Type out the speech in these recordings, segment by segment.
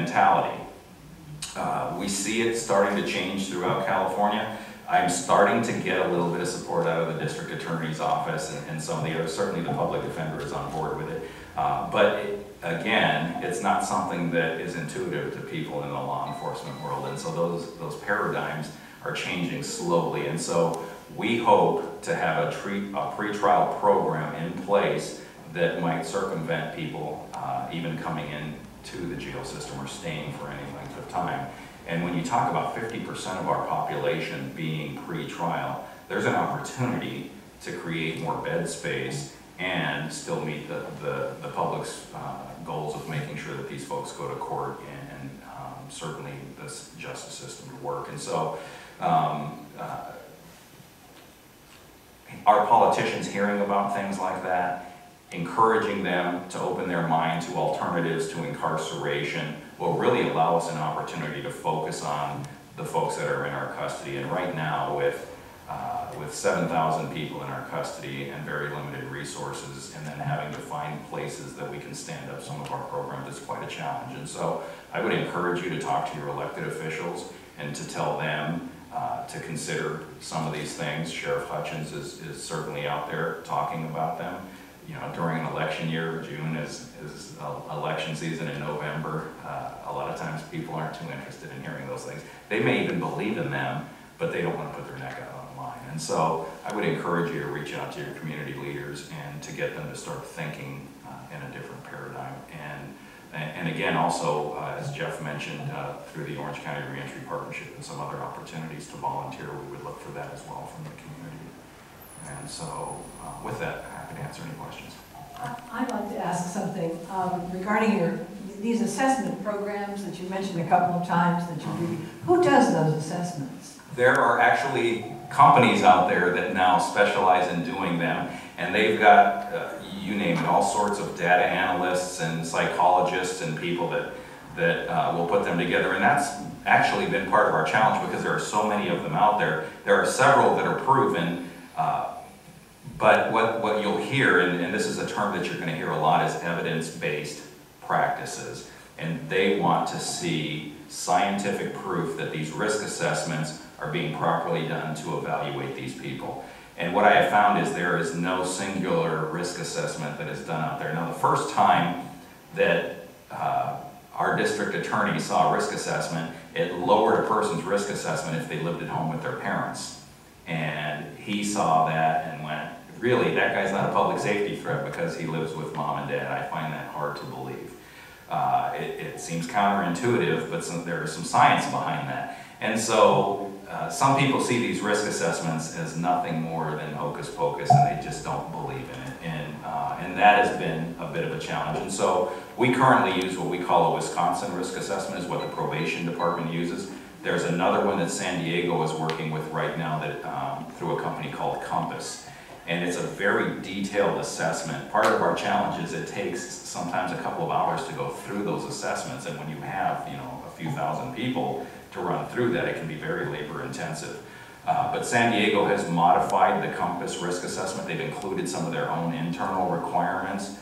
mentality. We see it starting to change throughout California. I'm starting to get a little bit of support out of the district attorney's office and some of the others. Certainly the public defender is on board with it. Again, it's not something that is intuitive to people in the law enforcement world. And so those paradigms are changing slowly. And so we hope to have a pretrial program in place that might circumvent people even coming into the jail system or staying for any length of time. And when you talk about 50% of our population being pre-trial, there's an opportunity to create more bed space and still meet the public's goals of making sure that these folks go to court and certainly the justice system to work. And so our politicians hearing about things like that, encouraging them to open their mind to alternatives to incarceration will really allow us an opportunity to focus on the folks that are in our custody. And right now, with 7,000 people in our custody and very limited resources, and then having to find places that we can stand up some of our programs, it's quite a challenge. And so I would encourage you to talk to your elected officials and to tell them to consider some of these things. Sheriff Hutchins is certainly out there talking about them. You know, during an election year, June is election season in November. A lot of times people aren't too interested in hearing those things. They may even believe in them, but they don't want to put their neck out on the line. And so I would encourage you to reach out to your community leaders and to get them to start thinking in a different paradigm. And again, also, as Jeff mentioned, through the Orange County Reentry Partnership and some other opportunities to volunteer, we would look for that as well from the community. And so, with that, happy to answer any questions. I'd like to ask something regarding these assessment programs that you mentioned a couple of times that you do. Who does those assessments? There are actually companies out there that now specialize in doing them, and they've got, you name it, all sorts of data analysts and psychologists and people that will put them together. And that's actually been part of our challenge because there are so many of them out there. There are several that are proven. But what you'll hear, and this is a term that you're going to hear a lot, is evidence-based practices. And they want to see scientific proof that these risk assessments are being properly done to evaluate these people. And what I have found is there is no singular risk assessment that is done out there. Now, the first time that our district attorney saw a risk assessment, it lowered a person's risk assessment if they lived at home with their parents. And he saw that and went, really, that guy's not a public safety threat because he lives with mom and dad. I find that hard to believe. It seems counterintuitive, but there is some science behind that. And so some people see these risk assessments as nothing more than hocus pocus, and they just don't believe in it. And that has been a bit of a challenge. And so we currently use what we call a Wisconsin risk assessment, is what the probation department uses. There's another one that San Diego is working with right now that through a company called Compass. And it's a very detailed assessment. Part of our challenge is it takes sometimes a couple of hours to go through those assessments. And when you have, you know, a few thousand people to run through that, it can be very labor intensive. But San Diego has modified the Compass risk assessment. They've included some of their own internal requirements.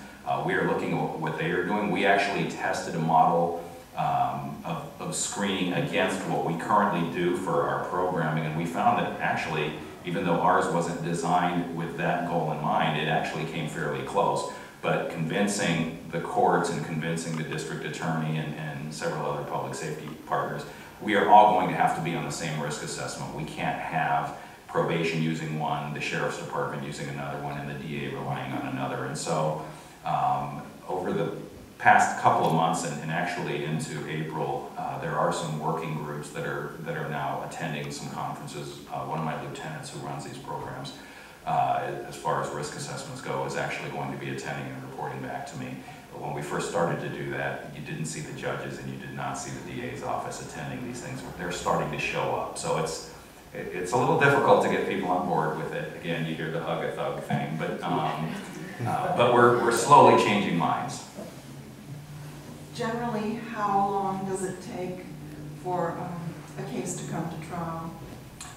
We are looking at what they are doing. We actually tested a model of screening against what we currently do for our programming, and we found that actually, even though ours wasn't designed with that goal in mind, it actually came fairly close. But convincing the courts and convincing the district attorney and several other public safety partners, we are all going to have to be on the same risk assessment. We can't have probation using one, the sheriff's department using another one, and the DA relying on another. And so over the past couple of months and actually into April, there are some working groups that are now attending some conferences. One of my lieutenants who runs these programs, as far as risk assessments go, is actually going to be attending and reporting back to me. But when we first started to do that, you didn't see the judges and you did not see the DA's office attending these things. They're starting to show up. So it's a little difficult to get people on board with it. Again, you hear the hug a thug thing, but we're slowly changing minds. Generally, how long does it take for a case to come to trial?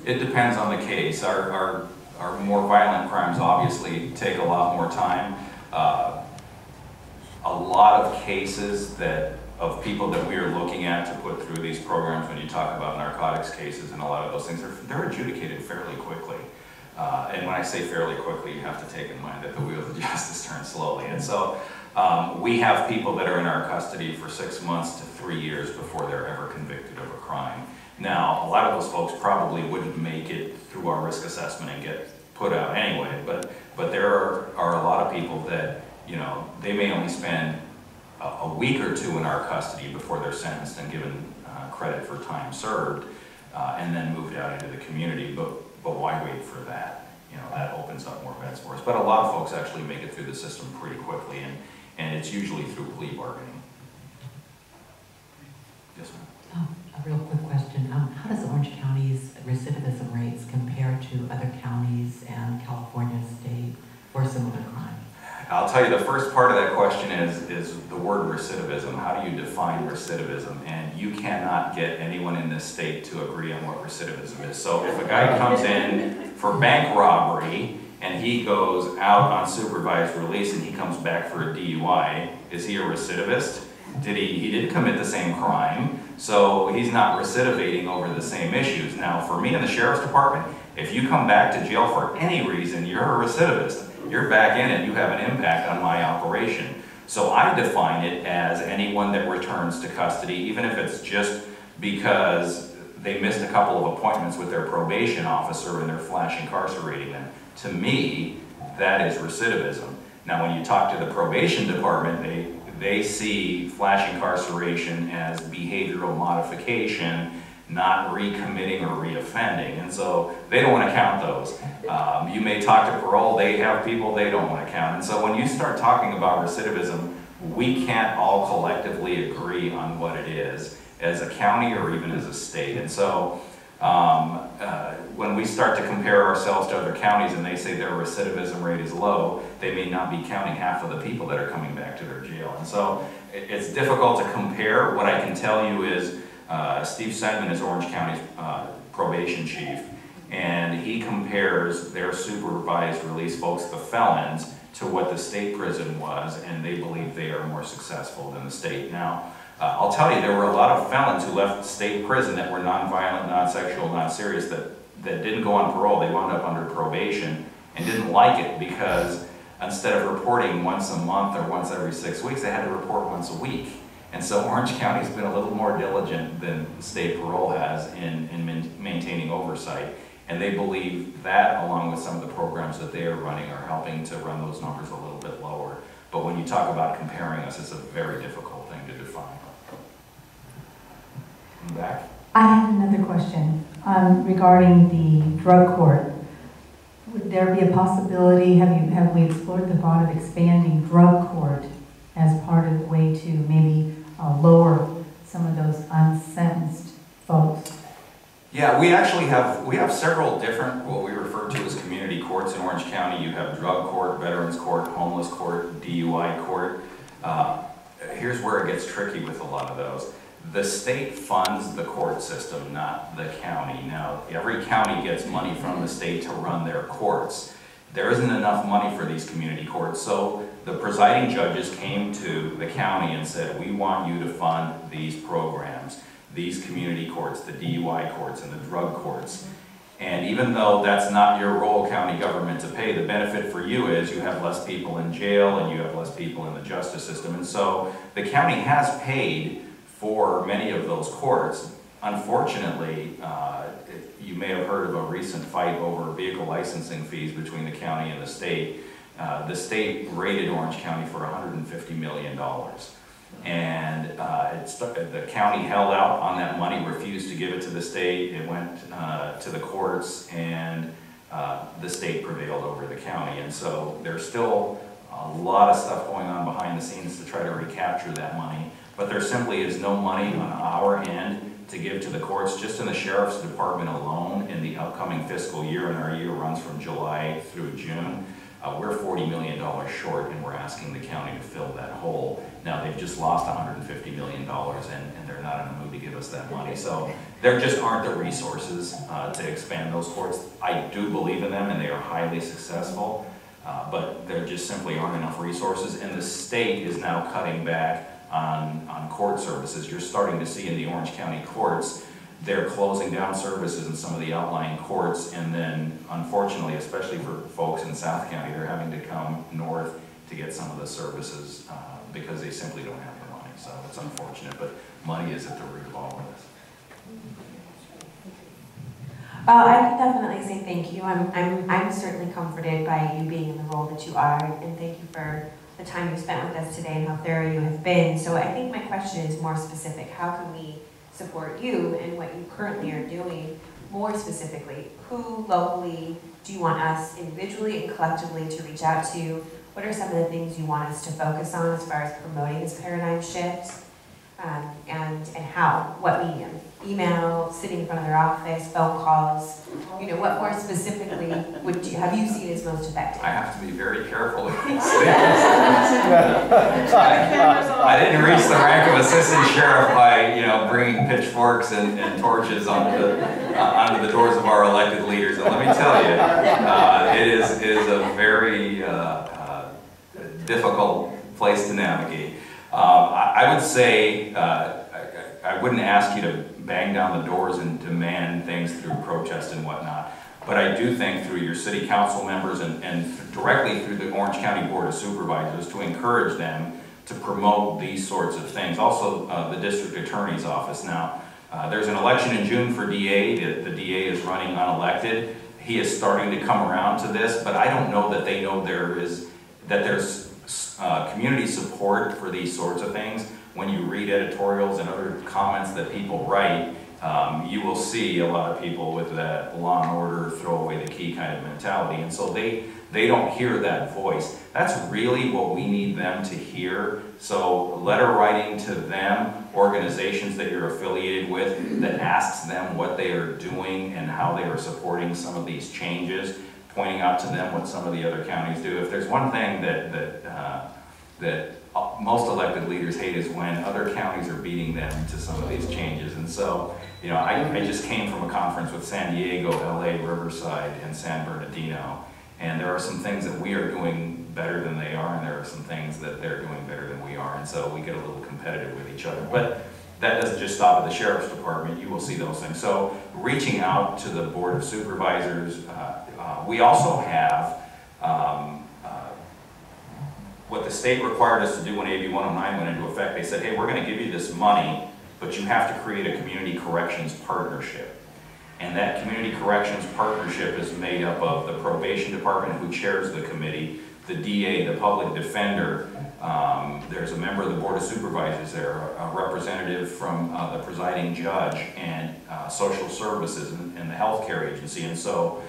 It depends on the case. Our more violent crimes obviously take a lot more time. A lot of cases that of people that we are looking at to put through these programs, when you talk about narcotics cases and a lot of those things, they're adjudicated fairly quickly. And when I say fairly quickly, you have to take in mind that the wheels of justice turn slowly. And so we have people that are in our custody for 6 months to 3 years before they're ever convicted of a crime. Now, a lot of those folks probably wouldn't make it through our risk assessment and get put out anyway, but there are a lot of people that, you know, they may only spend a week or two in our custody before they're sentenced and given credit for time served, and then moved out into the community. But why wait for that? You know, that opens up more beds for us. But a lot of folks actually make it through the system pretty quickly, and it's usually through plea bargaining. Yes, ma'am. Oh, a real quick question. How does Orange County's recidivism rates compare to other counties and California state for similar crime? I'll tell you, the first part of that question is the word recidivism. How do you define recidivism? And you cannot get anyone in this state to agree on what recidivism is. So if a guy comes in for bank robbery and he goes out on supervised release and he comes back for a DUI, is he a recidivist? He didn't commit the same crime, so he's not recidivating over the same issues. Now, for me in the Sheriff's Department, if you come back to jail for any reason, you're a recidivist. You're back in and you have an impact on my operation. So I define it as anyone that returns to custody, even if it's just because they missed a couple of appointments with their probation officer and they're flash incarcerating them. To me, that is recidivism. Now, when you talk to the probation department, they see flash incarceration as behavioral modification, not recommitting or reoffending, and so they don't want to count those. You may talk to parole, they have people they don't want to count, and so when you start talking about recidivism, we can't all collectively agree on what it is as a county or even as a state. And so when we start to compare ourselves to other counties and they say their recidivism rate is low, they may not be counting half of the people that are coming back to their jail. And so it's difficult to compare. What I can tell you is Steve Sentman is Orange County's probation chief, and he compares their supervised release folks, the felons, to what the state prison was, and they believe they are more successful than the state. Now, I'll tell you, there were a lot of felons who left state prison that were non-violent, non-sexual, non-serious, that didn't go on parole. They wound up under probation and didn't like it because instead of reporting once a month or once every 6 weeks, they had to report once a week. And so Orange County's been a little more diligent than state parole has in maintaining oversight. And they believe that, along with some of the programs that they are running, are helping to run those numbers a little bit lower. But when you talk about comparing us, it's a very difficult thing to define. Back. I had another question regarding the drug court. Would there be a possibility, have we explored the thought of expanding drug court as part of the way to maybe lower some of those unsentenced folks? Yeah, we actually have several different, what we refer to as community courts in Orange County. You have drug court, veterans court, homeless court, DUI court. Here's where it gets tricky with a lot of those. The state funds the court system, not the county. Now, every county gets money from the state to run their courts. There isn't enough money for these community courts, so the presiding judges came to the county and said, we want you to fund these programs, these community courts, the DUI courts and the drug courts. And even though that's not your role, county government, to pay, the benefit for you is you have less people in jail and you have less people in the justice system. And so the county has paid for many of those courts. Unfortunately, you may have heard of a recent fight over vehicle licensing fees between the county and the state. The state raided Orange County for $150 million. And the county held out on that money, refused to give it to the state. It went to the courts, and the state prevailed over the county. And so there's still a lot of stuff going on behind the scenes to try to recapture that money. But there simply is no money on our end to give to the courts. Just in the Sheriff's Department alone, in the upcoming fiscal year, and our year runs from July through June, we're $40 million short, and we're asking the county to fill that hole. Now, they've just lost $150 million, and they're not in a mood to give us that money. So there just aren't the resources to expand those courts. I do believe in them, and they are highly successful, but there just simply aren't enough resources, and the state is now cutting back on court services. You're starting to see in the Orange County courts, they're closing down services in some of the outlying courts, and then unfortunately, especially for folks in South County, they're having to come north to get some of the services because they simply don't have the money. So it's unfortunate, but money is at the root of all of this. I can definitely say thank you. I'm certainly comforted by you being in the role that you are, and thank you for the time you spent with us today and how thorough you have been. So I think my question is more specific. How can we support you and what you currently are doing? More specifically, who locally do you want us individually and collectively to reach out to? What are some of the things you want us to focus on as far as promoting this paradigm shift? And how? What medium? Email, sitting in front of their office, phone calls? You know, what more specifically have you seen as most effective? I have to be very careful with these things. I didn't reach the rank of assistant sheriff by, you know, bringing pitchforks and torches onto the doors of our elected leaders. And let me tell you, it is a very difficult place to navigate. I would say I wouldn't ask you to bang down the doors and demand things through protest and whatnot, but I do think through your city council members and directly through the Orange County Board of Supervisors to encourage them to promote these sorts of things. Also, the district attorney's office. Now, there's an election in June for DA. The DA is running unelected. He is starting to come around to this, but I don't know that they know there's community support for these sorts of things. When you read editorials and other comments that people write, you will see a lot of people with that law and order, throw away the key kind of mentality. And so they don't hear that voice. That's really what we need them to hear. So letter writing to them, organizations that you're affiliated with, that asks them what they are doing and how they are supporting some of these changes, pointing out to them what some of the other counties do. If there's one thing that most elected leaders hate is when other counties are beating them to some of these changes. And so, you know, I just came from a conference with San Diego, LA, Riverside, and San Bernardino. And there are some things that we are doing better than they are, and there are some things that they're doing better than we are. And so we get a little competitive with each other. But that doesn't just stop at the Sheriff's Department. You will see those things. So reaching out to the Board of Supervisors, we also have what the state required us to do when AB 109 went into effect. They said, hey, we're going to give you this money, but you have to create a community corrections partnership. And that community corrections partnership is made up of the probation department, who chairs the committee, the DA, the public defender, there's a member of the Board of Supervisors there, a representative from the presiding judge, and social services and the healthcare agency. And so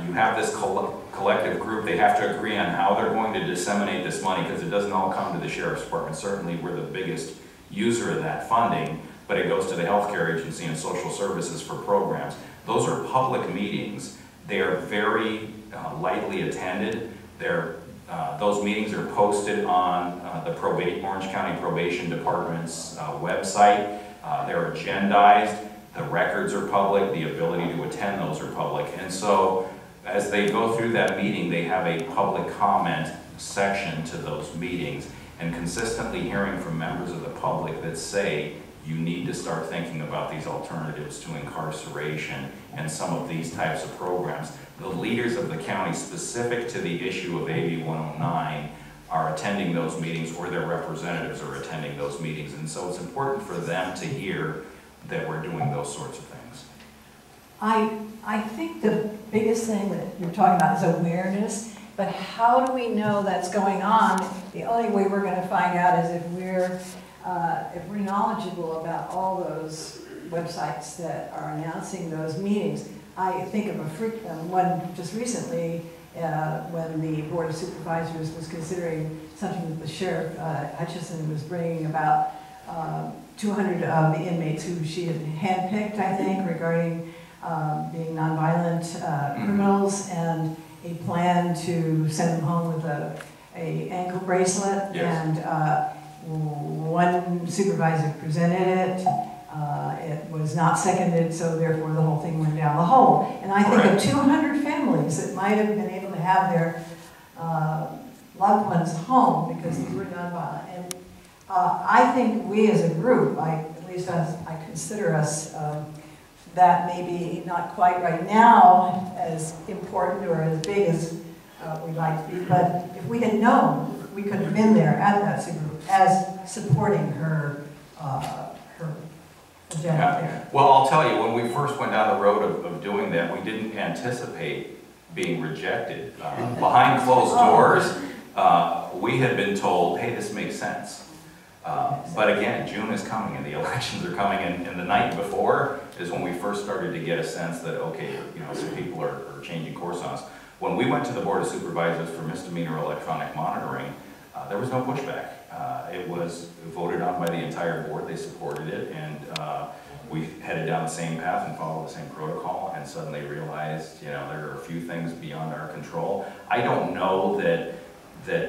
you have this collective group. They have to agree on how they're going to disseminate this money, because it doesn't all come to the Sheriff's Department. Certainly we're the biggest user of that funding, but it goes to the healthcare agency and social services for programs. Those are public meetings. They are very lightly attended. Those meetings are posted on the Orange County Probation Department's website. They're agendized. The records are public. The ability to attend those are public. And so as they go through that meeting, they have a public comment section to those meetings, and consistently hearing from members of the public that say, you need to start thinking about these alternatives to incarceration and some of these types of programs. The leaders of the county, specific to the issue of AB 109, are attending those meetings, or their representatives are attending those meetings. And so it's important for them to hear that we're doing those sorts of things. I think the biggest thing that you're talking about is awareness, but how do we know that's going on? The only way we're going to find out is if we're knowledgeable about all those websites that are announcing those meetings. I think of one just recently when the Board of Supervisors was considering something that the Sheriff Hutchison was bringing about 200 of the inmates who she had handpicked, I think, regarding being nonviolent criminals, and a plan to send them home with a ankle bracelet. Yes. And one supervisor presented it. It was not seconded, so therefore the whole thing went down the hole. And I think of 200 families that might have been able to have their loved ones home because these were nonviolent. And I think we as a group, at least as I consider us, that may be not quite right now as important or as big as we'd like to be, but if we had known, we could have been there at that group as supporting her agenda there. Well, I'll tell you, when we first went down the road of doing that, we didn't anticipate being rejected. Behind closed doors, we had been told, hey, this makes sense. But again, June is coming and the elections are coming, and the night before is when we first started to get a sense that, okay, you know, some people are changing course on us. When we went to the Board of Supervisors for misdemeanor electronic monitoring, there was no pushback. It was voted on by the entire board, they supported it, and we headed down the same path and followed the same protocol, and suddenly realized, you know, there are a few things beyond our control. I don't know that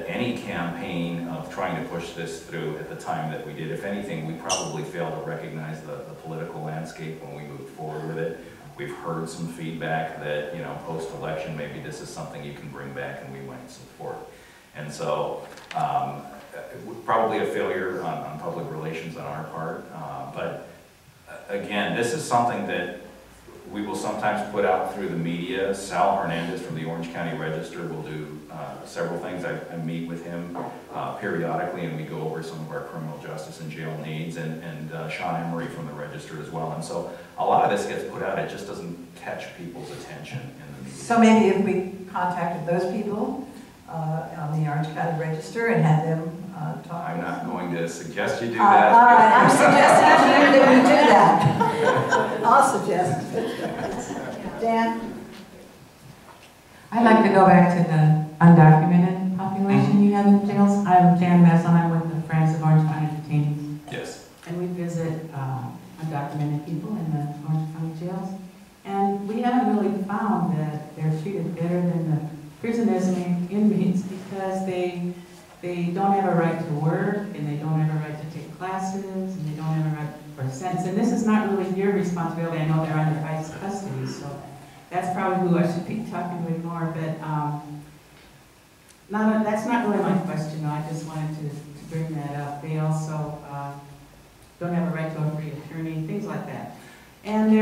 any campaign of trying to push this through at the time that we did, if anything, we probably failed to recognize the political landscape when we moved forward with it. We've heard some feedback that, you know, post-election, maybe this is something you can bring back, and we might support. And so, probably a failure on public relations on our part, but again, this is something that we will sometimes put out through the media. Sal Hernandez from the Orange County Register will do several things. I meet with him periodically, and we go over some of our criminal justice and jail needs, and Sean Emery from the Register as well. And so a lot of this gets put out, it just doesn't catch people's attention in the media. So maybe if we contacted those people on the Orange County Register and had them talk. I'm not going to suggest you do that. All right, I'm suggesting that we do that. I'll suggest. Dan? I'd like to go back to the undocumented population you have in jails. I'm Jan Messon, I'm with the Friends of Orange County Detainees. Yes. And we visit undocumented people in the Orange County jails. And we haven't really found that they're treated better than the prison-ism inmates because they don't have a right to work, and they don't have a right to take classes, and they don't have a right for a sentence. And this is not really your responsibility. I know they're under ICE custody, so that's probably who I should be talking with more. But that's not really my question. No, I just wanted to bring that up. They also don't have a right to a free attorney, things like that. And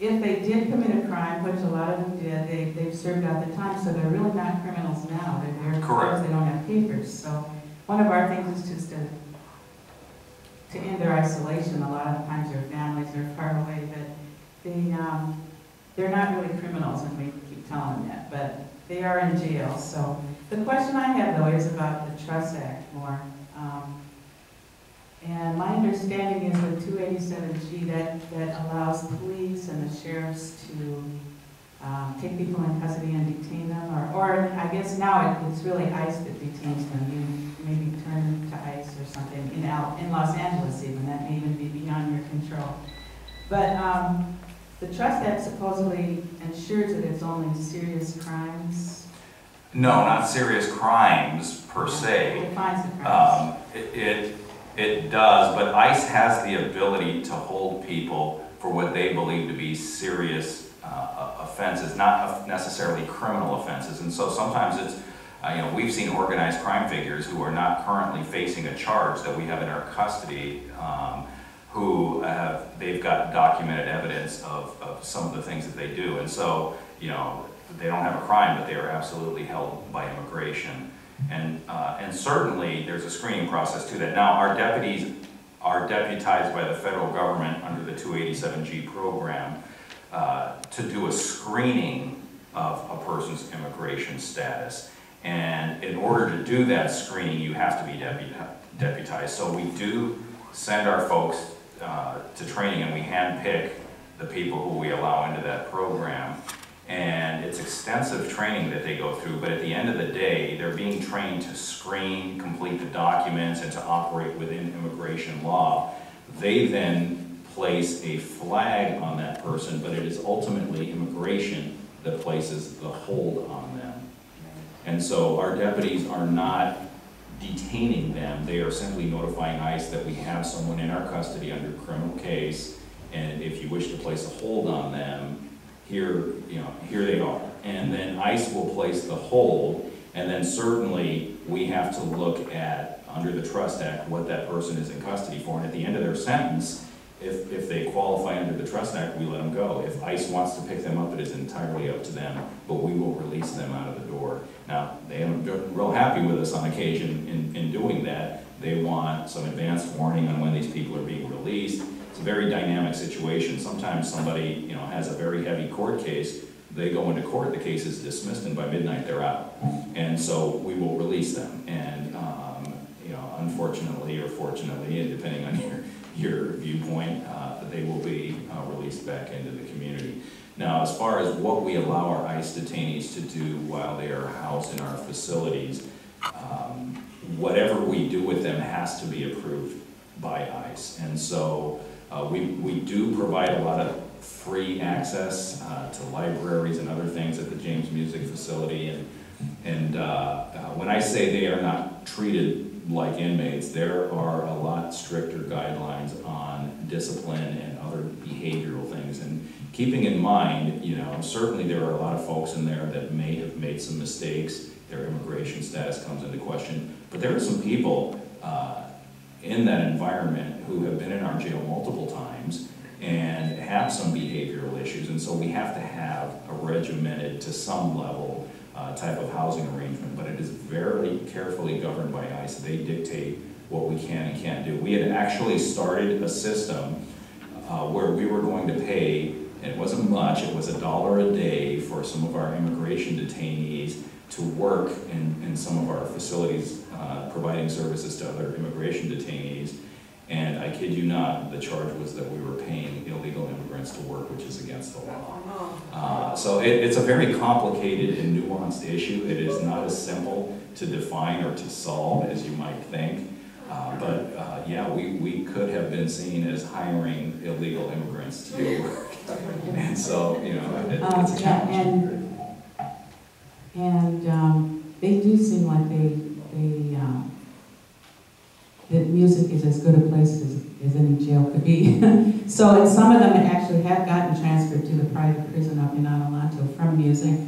if they did commit a crime, which a lot of them did, they've served out the time, so they're really not criminals now. They're Correct. They don't have papers. So one of our things is just to end their isolation. A lot of times their families are far away, but they're not really criminals, and we keep telling them that, but they are in jail. So the question I have, though, is about the Trust Act more. And my understanding is with 287G that allows police and the sheriffs to take people in custody and detain them, or I guess now it's really ICE that detains them. You maybe turn them to ICE or something in Los Angeles even. That may even be beyond your control. But the Trust Act supposedly ensures that it's only serious crimes. No, not serious crimes per se. It defines the crimes. It does, but ICE has the ability to hold people for what they believe to be serious offenses, not necessarily criminal offenses. And so sometimes it's, we've seen organized crime figures who are not currently facing a charge that we have in our custody, they've got documented evidence of some of the things that they do. And so, they don't have a crime, but they are absolutely held by immigration. And certainly there's a screening process to that. Now, our deputies are deputized by the federal government under the 287G program to do a screening of a person's immigration status. And in order to do that screening, you have to be deputized. So we do send our folks to training, and we handpick the people who we allow into that program. And it's extensive training that they go through, but at the end of the day, they're being trained to screen, complete the documents, and to operate within immigration law. They then place a flag on that person, but it is ultimately immigration that places the hold on them. And so our deputies are not detaining them. They are simply notifying ICE that we have someone in our custody under criminal case, and if you wish to place a hold on them, here they are. And then ICE will place the hold, and then certainly we have to look at under the Trust Act, what that person is in custody for. And at the end of their sentence, if they qualify under the Trust Act, we let them go. If ICE wants to pick them up, it is entirely up to them, but we will release them out of the door. Now, they haven't been real happy with us on occasion in doing that. They want some advanced warning on when these people are being released. It's a very dynamic situation. Sometimes somebody, you know, has a very heavy court case. They go into court, the case is dismissed, and by midnight they're out. And so we will release them. And you know, unfortunately or fortunately, and depending on your viewpoint, they will be released back into the community. Now, as far as what we allow our ICE detainees to do while they are housed in our facilities, whatever we do with them has to be approved by ICE. And so we do provide a lot of free access to libraries and other things at the James Music Facility. And when I say they are not treated like inmates, there are a lot stricter guidelines on discipline and other behavioral things. And keeping in mind, you know, certainly there are a lot of folks in there that may have made some mistakes. Their immigration status comes into question. But there are some people in that environment who have been in our jail multiple times and have some behavioral issues. And so we have to have a regimented, to some level, type of housing arrangement, but it is very carefully governed by ICE. They dictate what we can and can't do. We had actually started a system where we were going to pay, and it wasn't much, it was $1 a day for some of our immigration detainees to work in some of our facilities, providing services to other immigration detainees. And I kid you not, the charge was that we were paying illegal immigrants to work, which is against the law. So it's a very complicated and nuanced issue. It is not as simple to define or to solve as you might think. But yeah, we could have been seen as hiring illegal immigrants to do work. And so, you know, it's a challenge. And they do seem like that music is as good a place as any jail could be. So, and some of them actually have gotten transferred to the private prison up in Adelanto from music,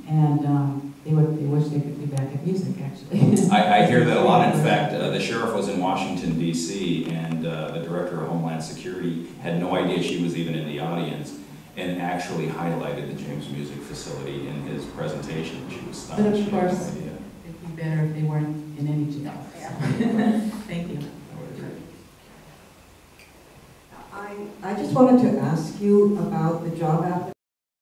and they wish they could be back at music, actually. I hear that a lot. In fact, the sheriff was in Washington, D.C., and the director of Homeland Security had no idea she was even in the audience, and actually highlighted the James Music Facility in his presentation. She was stunned. But of course, it'd be better if they weren't in any jail. Thank you. I just wanted to ask you about the job application.